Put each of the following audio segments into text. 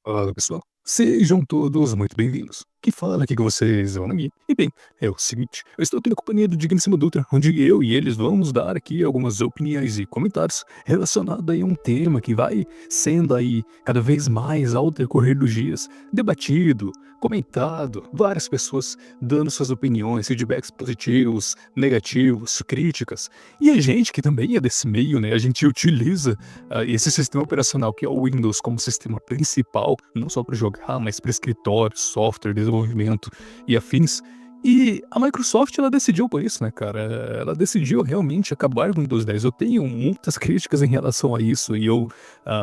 Fala pessoal, sejam todos muito bem-vindos. Que fala aqui com vocês, é o Nagui. E bem, é o seguinte, eu estou aqui na companhia do Digníssimo Dutra, onde eu e eles vamos dar aqui algumas opiniões e comentários relacionados aí a um tema que vai sendo aí cada vez mais ao decorrer dos dias debatido, comentado, várias pessoas dando suas opiniões, feedbacks positivos, negativos, críticas. E a gente que também é desse meio, né, a gente utiliza esse sistema operacional que é o Windows como sistema principal, não só para jogar, mas para escritório, software, desenvolvimento e afins. E a Microsoft, ela decidiu por isso, né, cara? Ela decidiu realmente acabar com o Windows 10. Eu tenho muitas críticas em relação a isso, e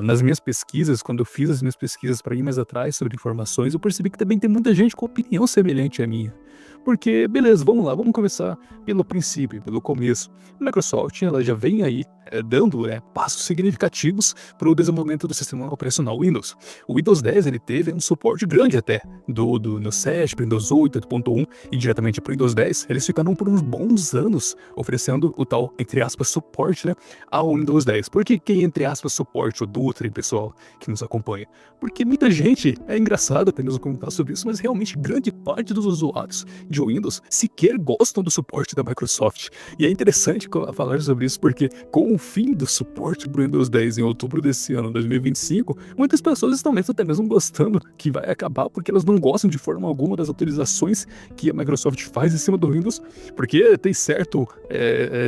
nas minhas pesquisas, quando eu fiz as minhas pesquisas para ir mais atrás sobre informações, eu percebi que também tem muita gente com opinião semelhante à minha. Porque, beleza, vamos lá, vamos começar pelo princípio, pelo começo. A Microsoft, ela já vem aí dando passos significativos para o desenvolvimento do sistema operacional Windows. O Windows 10 ele teve um suporte grande até do Windows 7, para o Windows 8, 8.1 e diretamente para o Windows 10. Eles ficaram por uns bons anos oferecendo o tal, entre aspas, suporte, né, ao Windows 10. Por que, entre aspas, suporte, o Dutra e pessoal que nos acompanha? Porque muita gente, é engraçado até mesmo comentar sobre isso, mas realmente grande parte dos usuários de Windows sequer gostam do suporte da Microsoft. E é interessante falar sobre isso porque com o fim do suporte para o Windows 10 em outubro desse ano, 2025, muitas pessoas estão mesmo até mesmo gostando que vai acabar porque elas não gostam de forma alguma das atualizações que a Microsoft faz em cima do Windows, porque tem certo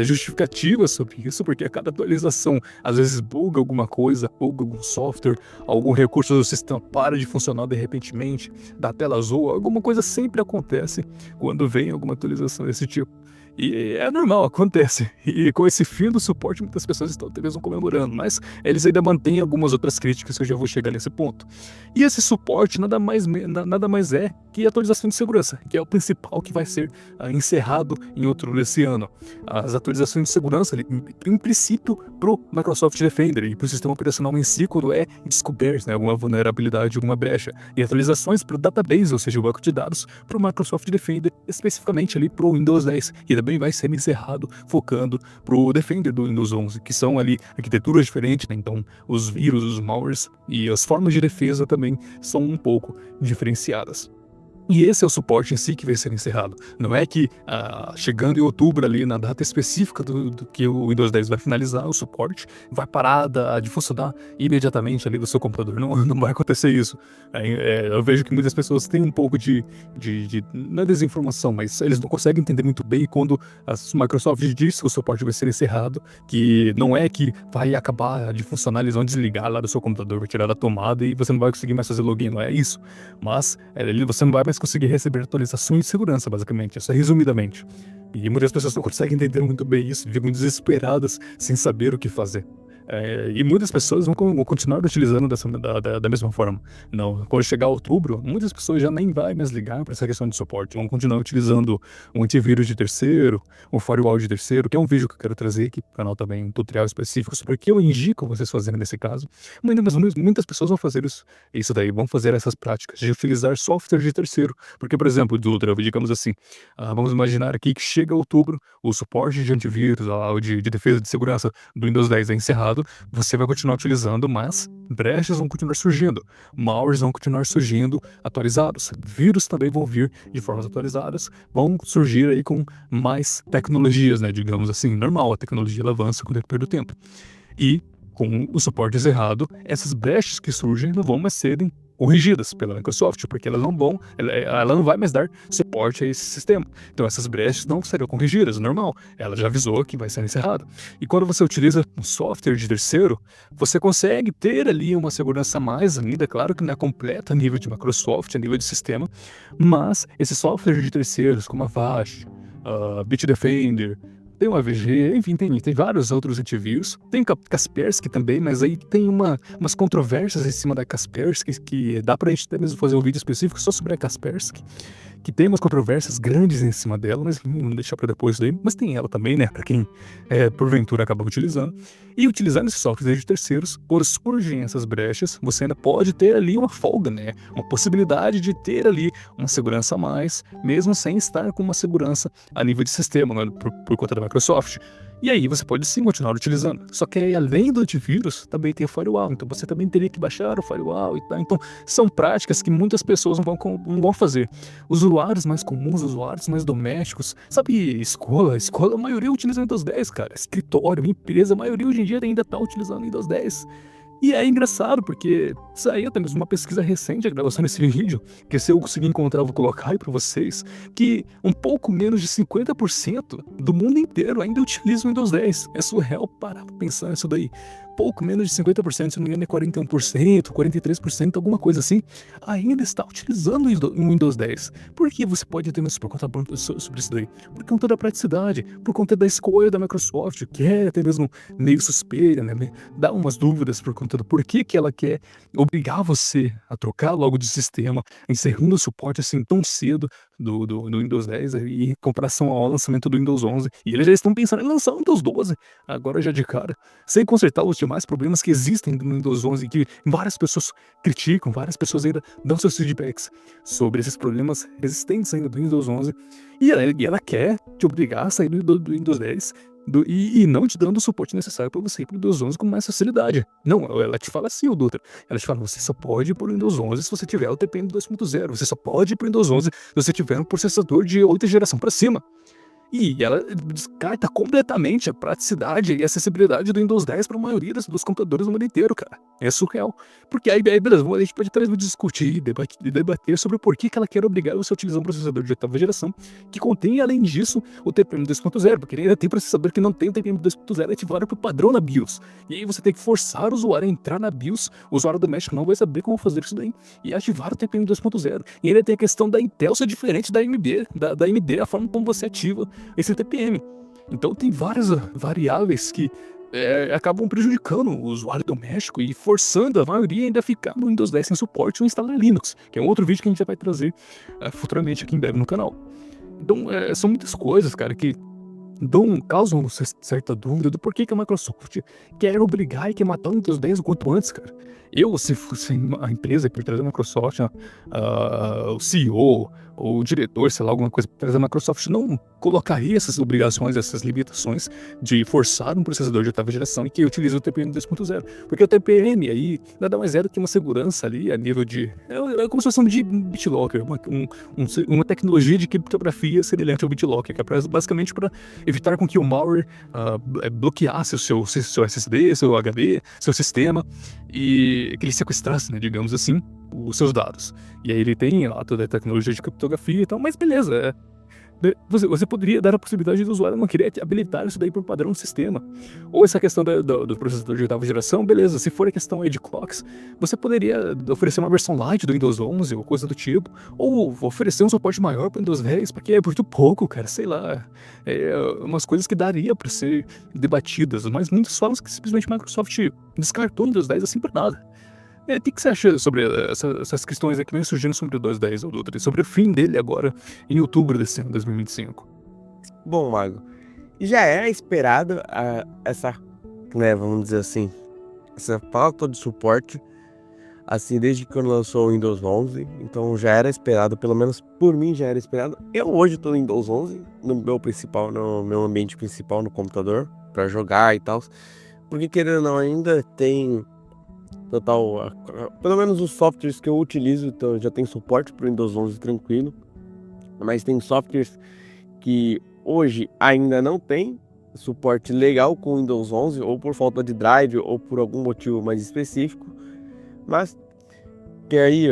justificativa sobre isso, porque a cada atualização às vezes buga alguma coisa, buga algum software, algum recurso do sistema para de funcionar de repentemente, dá tela azul, alguma coisa sempre acontece quando vem alguma atualização desse tipo. E é normal, acontece. E com esse fim do suporte, muitas pessoas estão até mesmo comemorando, mas eles ainda mantêm algumas outras críticas que eu já vou chegar nesse ponto. E esse suporte nada mais é que a atualização de segurança, que é o principal que vai ser encerrado em outubro desse ano. As atualizações de segurança, em princípio, para o Microsoft Defender e para o sistema operacional em si, quando é descoberto, né, alguma vulnerabilidade, alguma brecha. E atualizações para o database, ou seja, o banco de dados, para o Microsoft Defender, especificamente ali para o Windows 10. E também vai ser encerrado focando para o Defender do Windows 11, que são ali arquiteturas diferentes, né? Então os vírus, os malwares e as formas de defesa também são um pouco diferenciadas. E esse é o suporte em si que vai ser encerrado. Não é que chegando em outubro ali, na data específica do que o Windows 10 vai finalizar o suporte, vai parar de funcionar imediatamente ali do seu computador. Não vai acontecer isso. Eu vejo que muitas pessoas têm um pouco não é desinformação, mas eles não conseguem entender muito bem quando a Microsoft diz que o suporte vai ser encerrado, que não é que vai acabar de funcionar, eles vão desligar lá do seu computador, vai tirar da tomada e você não vai conseguir mais fazer login, não é isso. Mas você não vai mais conseguir receber atualizações de segurança, basicamente, isso é resumidamente. E muitas pessoas não conseguem entender muito bem isso, ficam desesperadas sem saber o que fazer. E muitas pessoas vão continuar utilizando da mesma forma. Não, quando chegar outubro, muitas pessoas já nem vai mais ligar para essa questão de suporte, vão continuar utilizando um antivírus de terceiro, um firewall de terceiro, que é um vídeo que eu quero trazer aqui para o canal também, um tutorial específico sobre o que eu indico vocês fazerem nesse caso. Muitas pessoas vão fazer isso daí, vão fazer essas práticas de utilizar software de terceiro, porque, por exemplo, Dutra, digamos assim, vamos imaginar aqui que chega outubro, o suporte de antivírus, de defesa de segurança do Windows 10 é encerrado, você vai continuar utilizando, mas brechas vão continuar surgindo, malwares vão continuar surgindo atualizados, vírus também vão vir de formas atualizadas, vão surgir aí com mais tecnologias, né, digamos assim, normal, a tecnologia ela avança com o decorrer do tempo. E com o suporte errado, essas brechas que surgem não vão mais serem corrigidas pela Microsoft, porque ela não vai mais dar suporte a esse sistema. Então essas brechas não serão corrigidas, normal. Ela já avisou que vai ser encerrado. E quando você utiliza um software de terceiro, você consegue ter ali uma segurança a mais ainda, claro que não é completa a nível de Microsoft, a nível de sistema, mas esse software de terceiros, como a Avast, Bitdefender, tem o AVG, enfim, tem vários outros antivírus. Tem Kaspersky também, mas aí tem umas controvérsias em cima da Kaspersky, que dá pra gente até mesmo fazer um vídeo específico só sobre a Kaspersky, que tem umas controvérsias grandes em cima dela, mas vamos deixar pra depois daí. Mas tem ela também, né, pra quem porventura acaba utilizando. E utilizando esses softwares de terceiros, por surgem essas brechas, você ainda pode ter ali uma folga, né, uma possibilidade de ter ali uma segurança a mais, mesmo sem estar com uma segurança a nível de sistema, né, por conta da Microsoft. E aí você pode sim continuar utilizando. Só que aí, além do antivírus, também tem o firewall. Então você também teria que baixar o firewall e tal. Então são práticas que muitas pessoas não vão fazer. Usuários mais comuns, usuários mais domésticos, sabe, escola, a maioria utiliza o Windows 10, cara. Escritório, empresa, a maioria hoje em dia ainda tá utilizando o Windows 10. E é engraçado, porque saiu até mesmo uma pesquisa recente, a gravação desse vídeo, que se eu conseguir encontrar, eu vou colocar aí pra vocês, que um pouco menos de 50% do mundo inteiro ainda utiliza o Windows 10. É surreal parar pra pensar nisso daí. Pouco menos de 50%, se não me engano é 41%, 43%, alguma coisa assim, ainda está utilizando o Windows 10. Por que você pode ter mais por conta sobre isso daí? Por conta da praticidade, por conta da escolha da Microsoft, que é até mesmo meio suspeita, né? Dá umas dúvidas por conta do porquê que ela quer obrigar você a trocar logo de sistema, encerrando o suporte assim tão cedo do Windows 10 em comparação ao lançamento do Windows 11. E eles já estão pensando em lançar o Windows 12, agora já de cara, sem consertar os demais problemas que existem no Windows 11, que várias pessoas criticam, várias pessoas ainda dão seus feedbacks sobre esses problemas existentes ainda do Windows 11. E ela quer te obrigar a sair do Windows 10 e não te dando o suporte necessário para você ir pro Windows 11 com mais facilidade. Não, ela te fala assim, o Dutra. Ela te fala, você só pode ir pro Windows 11 se você tiver o TPM 2.0. Você só pode ir pro Windows 11 se você tiver um processador de 8ª geração para cima. E ela descarta completamente a praticidade e acessibilidade do Windows 10 para a maioria dos computadores do mundo inteiro, cara. É surreal. Porque aí beleza, a gente pode até mesmo discutir e debater sobre o porquê que ela quer obrigar você a utilizar um processador de 8ª geração que contém, além disso, o TPM 2.0, porque ele ainda tem processador que não tem o TPM 2.0 ativado para o padrão na BIOS. E aí você tem que forçar o usuário a entrar na BIOS, o usuário doméstico não vai saber como fazer isso daí, e ativar o TPM 2.0. E ainda tem a questão da Intel ser diferente da AMD, da AMD, a forma como você ativa esse TPM. Então tem várias variáveis que acabam prejudicando o usuário doméstico e forçando a maioria ainda a ficar no Windows 10 sem suporte ou instalar Linux, que é um outro vídeo que a gente já vai trazer futuramente aqui em breve no canal. Então são muitas coisas, cara, que causam certa dúvida do porquê que a Microsoft quer obrigar e quer matar o Windows 10 o quanto antes, cara. Eu, se fosse a empresa por trás da Microsoft, o CEO ou o diretor, sei lá, alguma coisa por trás da Microsoft, não colocaria essas obrigações, essas limitações de forçar um processador de 8ª geração e que utiliza o TPM 2.0. Porque o TPM aí nada mais é do que uma segurança ali a nível de... É como se fosse um de BitLocker, uma tecnologia de criptografia semelhante ao BitLocker, que é basicamente para evitar com que o malware bloqueasse o seu SSD, seu HD, seu sistema, e que ele sequestrasse, né, digamos assim, os seus dados. E aí ele tem lá toda a tecnologia de criptografia e tal, mas beleza, você poderia dar a possibilidade do usuário não querer habilitar isso daí por padrão do sistema. Ou essa questão do processador de 8ª geração, beleza, se for a questão aí de clocks, você poderia oferecer uma versão light do Windows 11 ou coisa do tipo, ou oferecer um suporte maior para o Windows 10, porque é muito pouco, cara, sei lá, umas coisas que daria para ser debatidas, mas muitos falam que simplesmente a Microsoft descartou o Windows 10 assim por nada. O que você acha sobre essas questões aqui que vem surgindo sobre o Windows 10, Dutra, e sobre o fim dele agora em outubro desse ano, 2025? Bom, Mago, já era esperado essa, né, vamos dizer assim, essa falta de suporte, assim, desde que lançou o Windows 11, então já era esperado, pelo menos por mim já era esperado. Eu hoje tô no Windows 11, no meu ambiente principal, no computador, pra jogar e tal, porque querendo ou não, ainda tem total, pelo menos os softwares que eu utilizo, então já tem suporte pro Windows 11 tranquilo, mas tem softwares que hoje ainda não tem suporte legal com o Windows 11, ou por falta de drive, ou por algum motivo mais específico, mas que aí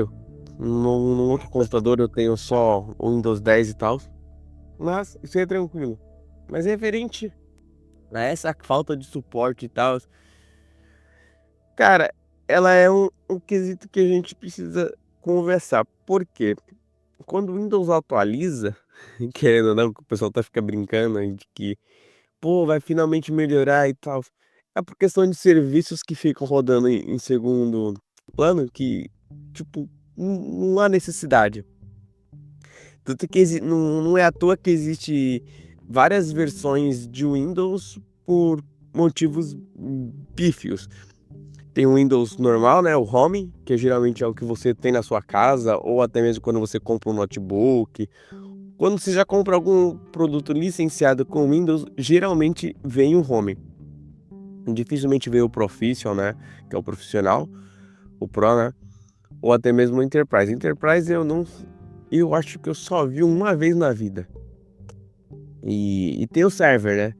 no outro computador eu tenho só o Windows 10 e tal, mas isso é tranquilo. Mas referente a essa falta de suporte e tal, cara, ela é um quesito que a gente precisa conversar. Por quê? Quando o Windows atualiza, querendo ou não, o pessoal fica brincando aí de que, pô, vai finalmente melhorar e tal. É por questão de serviços que ficam rodando em segundo plano, que, tipo, não há necessidade. Tanto que não é à toa que existe várias versões de Windows por motivos pífios. Tem o Windows normal, né, o Home, que geralmente é o que você tem na sua casa, ou até mesmo quando você compra um notebook, Quando você já compra algum produto licenciado com Windows, geralmente vem o Home. Dificilmente vem o Professional, né? Que é o profissional, o Pro, né? Ou até mesmo o Enterprise. Enterprise eu acho que eu só vi uma vez na vida. E tem o server, né?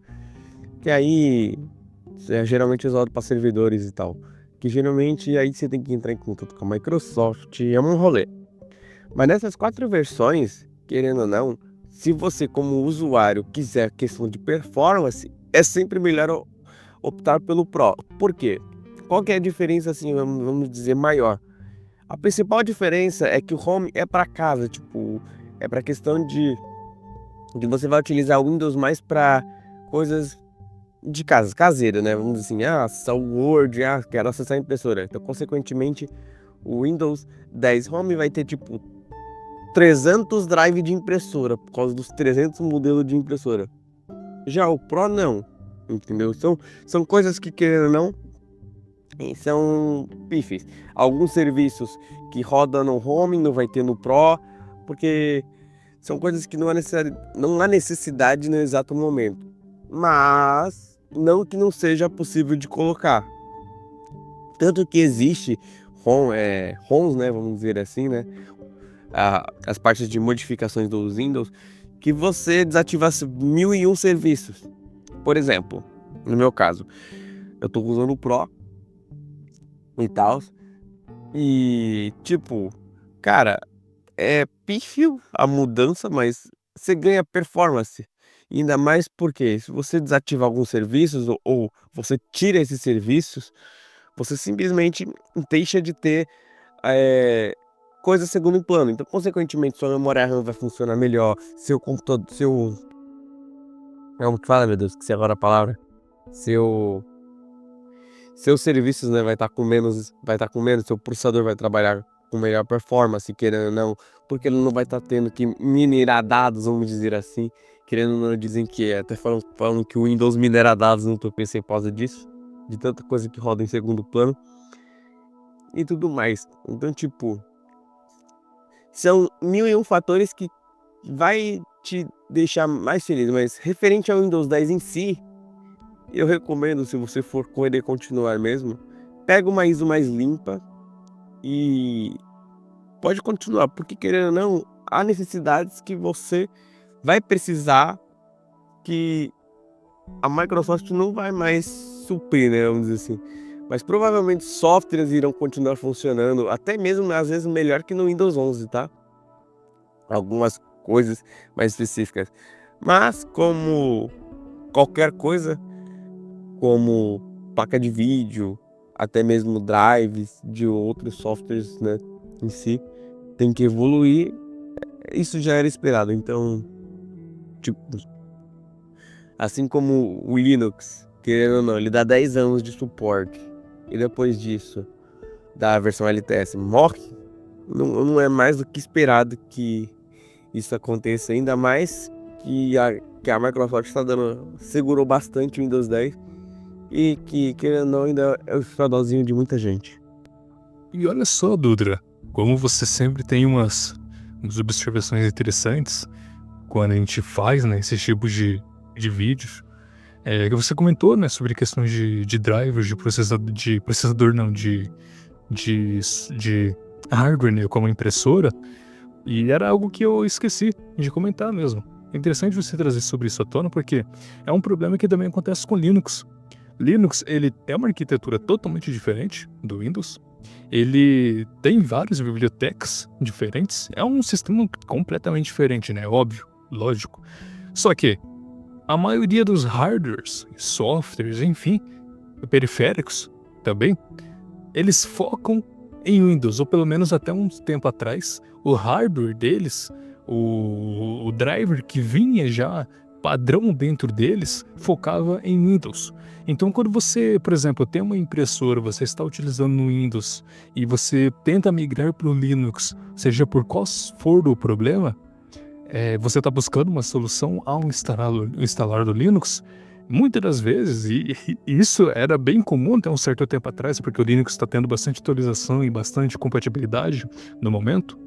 Que aí é geralmente usado para servidores e tal. Que geralmente aí você tem que entrar em contato com a Microsoft, é um rolê. Mas nessas 4 versões, querendo ou não, se você como usuário quiser questão de performance, é sempre melhor optar pelo Pro. Por quê? Qual que é a diferença, assim, vamos dizer, maior? A principal diferença é que o Home é para casa, tipo, é para questão de você vai utilizar o Windows mais para coisas de casa, caseira, né? Vamos dizer assim, acessar o Word, quero acessar a impressora. Então, consequentemente, o Windows 10 Home vai ter, tipo, 300 drive de impressora, por causa dos 300 modelos de impressora. Já o Pro, não. Entendeu? São coisas que, querendo ou não, são pífios. Alguns serviços que rodam no Home não vai ter no Pro, porque são coisas que não há necessidade no exato momento. Mas não que não seja possível de colocar. Tanto que existe ROMs, né, vamos dizer assim, né, as partes de modificações dos Windows, que você desativa 1001 serviços. Por exemplo, no meu caso, eu tô usando o Pro e tal, e tipo, cara, é pífio a mudança, mas você ganha performance. Ainda mais porque se você desativa alguns serviços ou você tira esses serviços, você simplesmente deixa de ter coisas segundo plano. Então, consequentemente, sua memória RAM vai funcionar melhor, seu computador, como que fala, meu Deus, esqueci agora a palavra. Seus serviços, né, vai estar com menos, seu processador vai trabalhar com melhor performance, querendo ou não, porque ele não vai estar tendo que minerar dados, vamos dizer assim. Querendo ou não, dizem que até falam que o Windows minera dados no teu PC por causa disso, de tanta coisa que roda em segundo plano e tudo mais. Então, tipo, são 1001 fatores que vai te deixar mais feliz, mas referente ao Windows 10 em si, eu recomendo, se você for querer continuar mesmo, pega uma ISO mais limpa e pode continuar, porque querendo ou não, há necessidades que você vai precisar que a Microsoft não vai mais suprir, né, vamos dizer assim. Mas provavelmente softwares irão continuar funcionando, até mesmo às vezes melhor que no Windows 11, tá? Algumas coisas mais específicas. Mas como qualquer coisa, como placa de vídeo, até mesmo drives de outros softwares, né, em si, tem que evoluir. Isso já era esperado. Então, tipo, assim como o Linux, querendo ou não, ele dá 10 anos de suporte e depois disso, da versão LTS morre, não é mais do que esperado que isso aconteça, ainda mais que a Microsoft segurou bastante o Windows 10 e que, querendo ou não, ainda é o xodózinho de muita gente. E olha só, Dudra, como você sempre tem umas observações interessantes quando a gente faz, né, esses tipos de vídeos. Que você comentou, né, sobre questões de drivers, de processador não, de hardware, né, como impressora, e era algo que eu esqueci de comentar mesmo. É interessante você trazer sobre isso à tona, porque é um problema que também acontece com Linux. Linux, ele é uma arquitetura totalmente diferente do Windows. Ele tem várias bibliotecas diferentes. É um sistema completamente diferente, né? Óbvio, lógico. Só que a maioria dos hardwares, softwares, enfim, periféricos também, eles focam em Windows, ou pelo menos até um tempo atrás, o hardware deles, o driver que vinha já padrão dentro deles, focava em Windows. Então, quando você, por exemplo, tem uma impressora, você está utilizando no Windows e você tenta migrar para o Linux, seja por qual for o problema, você está buscando uma solução ao instalar do Linux. Muitas das vezes, e isso era bem comum até um certo tempo atrás, porque o Linux está tendo bastante atualização e bastante compatibilidade no momento.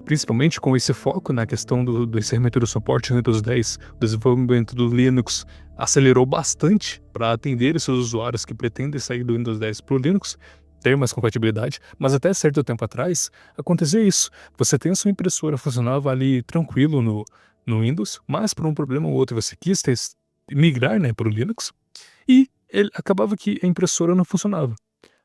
principalmente com esse foco na questão do encerramento do suporte no Windows 10, o desenvolvimento do Linux acelerou bastante para atender esses usuários que pretendem sair do Windows 10 para o Linux, ter mais compatibilidade, mas até certo tempo atrás acontecia isso. Você tem a sua impressora, funcionava ali tranquilo no Windows, mas por um problema ou outro você quis migrar, né, para o Linux, e acabava que a impressora não funcionava.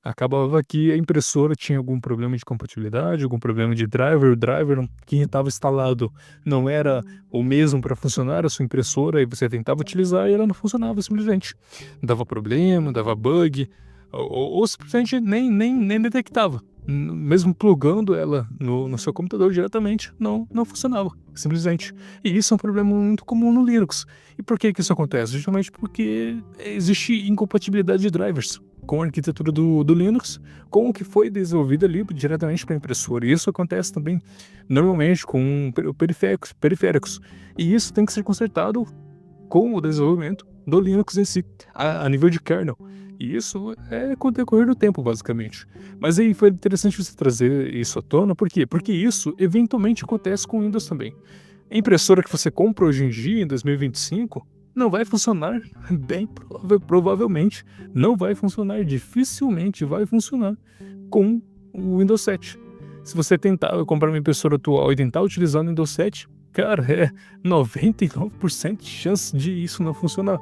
Acabava que a impressora tinha algum problema de compatibilidade, algum problema de driver, o driver que estava instalado não era o mesmo para funcionar a sua impressora, e você tentava utilizar e ela não funcionava simplesmente. Dava problema, dava bug, ou simplesmente nem detectava. Mesmo plugando ela no seu computador diretamente, não funcionava, simplesmente. E isso é um problema muito comum no Linux. E por que isso acontece? Justamente porque existe incompatibilidade de drivers com a arquitetura do Linux, com o que foi desenvolvido ali diretamente para a impressora. E isso acontece também normalmente com periféricos. E isso tem que ser consertado com o desenvolvimento do Linux em si, a nível de kernel. E isso é com o decorrer do tempo, basicamente. Mas aí foi interessante você trazer isso à tona, por quê? Porque isso eventualmente acontece com o Windows também. A impressora que você compra hoje em dia, em 2025, não vai funcionar, bem provavelmente, não vai funcionar, dificilmente vai funcionar com o Windows 7. Se você tentar comprar uma impressora atual e tentar utilizar o Windows 7, cara, é 99% de chance de isso não funcionar.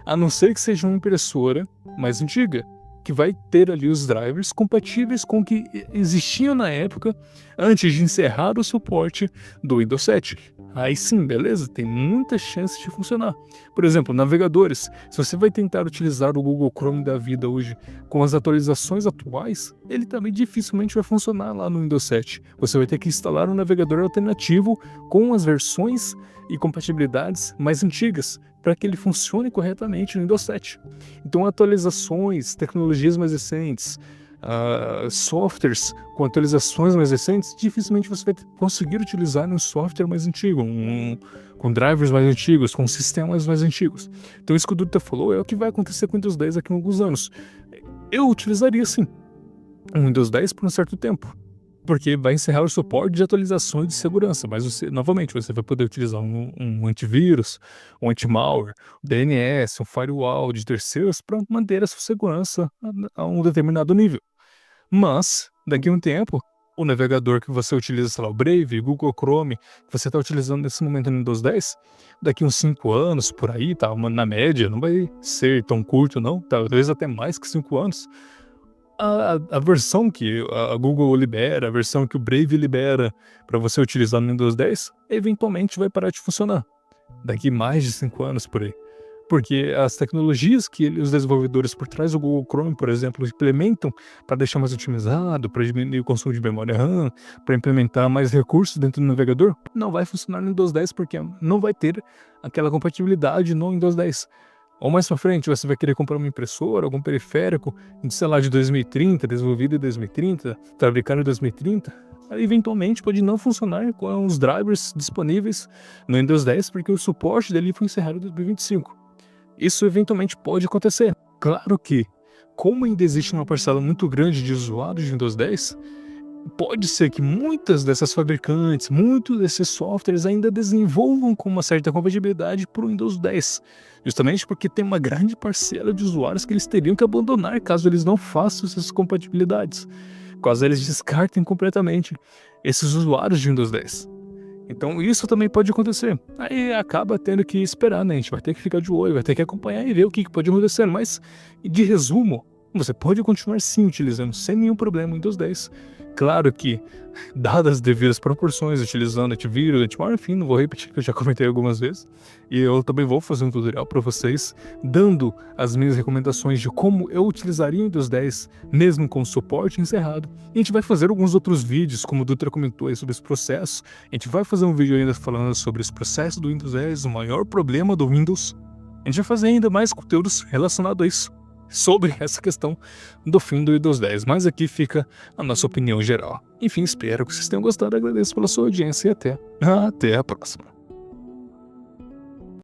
A não ser que seja uma impressora mais antiga, que vai ter ali os drivers compatíveis com o que existiam na época antes de encerrar o suporte do Windows 7. Aí sim, beleza, tem muita chance de funcionar. Por exemplo, navegadores. Se você vai tentar utilizar o Google Chrome da vida hoje com as atualizações atuais, ele também dificilmente vai funcionar lá no Windows 7. Você vai ter que instalar um navegador alternativo com as versões e compatibilidades mais antigas, para que ele funcione corretamente no Windows 7. Então, atualizações, tecnologias mais recentes, softwares com atualizações mais recentes, dificilmente você vai conseguir utilizar um software mais antigo, com drivers mais antigos, com sistemas mais antigos. Então, isso que o Dutra falou é o que vai acontecer com o Windows 10 daqui a alguns anos. Eu utilizaria, sim, o Windows 10 por um certo tempo, porque vai encerrar o suporte de atualizações de segurança, mas novamente, você vai poder utilizar um antivírus, um anti-malware, DNS, um firewall de terceiros para manter a sua segurança a um determinado nível. Mas, daqui a um tempo, o navegador que você utiliza, sei lá, o Brave, o Google Chrome, que você está utilizando nesse momento no Windows 10, daqui uns 5 anos, por aí, tá, na média, não vai ser tão curto não, talvez até mais que 5 anos, a versão que a Google libera, a versão que o Brave libera para você utilizar no Windows 10, eventualmente vai parar de funcionar. Daqui mais de 5 anos por aí. Porque as tecnologias que os desenvolvedores por trás do Google Chrome, por exemplo, implementam para deixar mais otimizado, para diminuir o consumo de memória RAM, para implementar mais recursos dentro do navegador, não vai funcionar no Windows 10 porque não vai ter aquela compatibilidade no Windows 10. Ou mais pra frente, você vai querer comprar uma impressora, algum periférico, sei lá, de 2030, desenvolvido em 2030, fabricado em 2030, eventualmente pode não funcionar com os drivers disponíveis no Windows 10, porque o suporte dele foi encerrado em 2025. Isso eventualmente pode acontecer. Claro que, como ainda existe uma parcela muito grande de usuários de Windows 10, pode ser que muitas dessas fabricantes, muitos desses softwares ainda desenvolvam com uma certa compatibilidade para o Windows 10, justamente porque tem uma grande parcela de usuários que eles teriam que abandonar caso eles não façam essas compatibilidades, caso eles descartem completamente esses usuários de Windows 10. Então isso também pode acontecer. Aí acaba tendo que esperar, né? A gente vai ter que ficar de olho, vai ter que acompanhar e ver o que pode acontecer. Mas, de resumo, você pode continuar sim utilizando sem nenhum problema o Windows 10. Claro que, dadas as devidas proporções, utilizando antivírus, anti-malware, enfim, não vou repetir que eu já comentei algumas vezes. E eu também vou fazer um tutorial para vocês, dando as minhas recomendações de como eu utilizaria o Windows 10, mesmo com o suporte encerrado. E a gente vai fazer alguns outros vídeos, como o Dutra comentou aí sobre esse processo. A gente vai fazer um vídeo ainda falando sobre esse processo do Windows 10, o maior problema do Windows. A gente vai fazer ainda mais conteúdos relacionados a isso, sobre essa questão do fim do Windows 10, mas aqui fica a nossa opinião geral. Enfim, espero que vocês tenham gostado, agradeço pela sua audiência e até a próxima.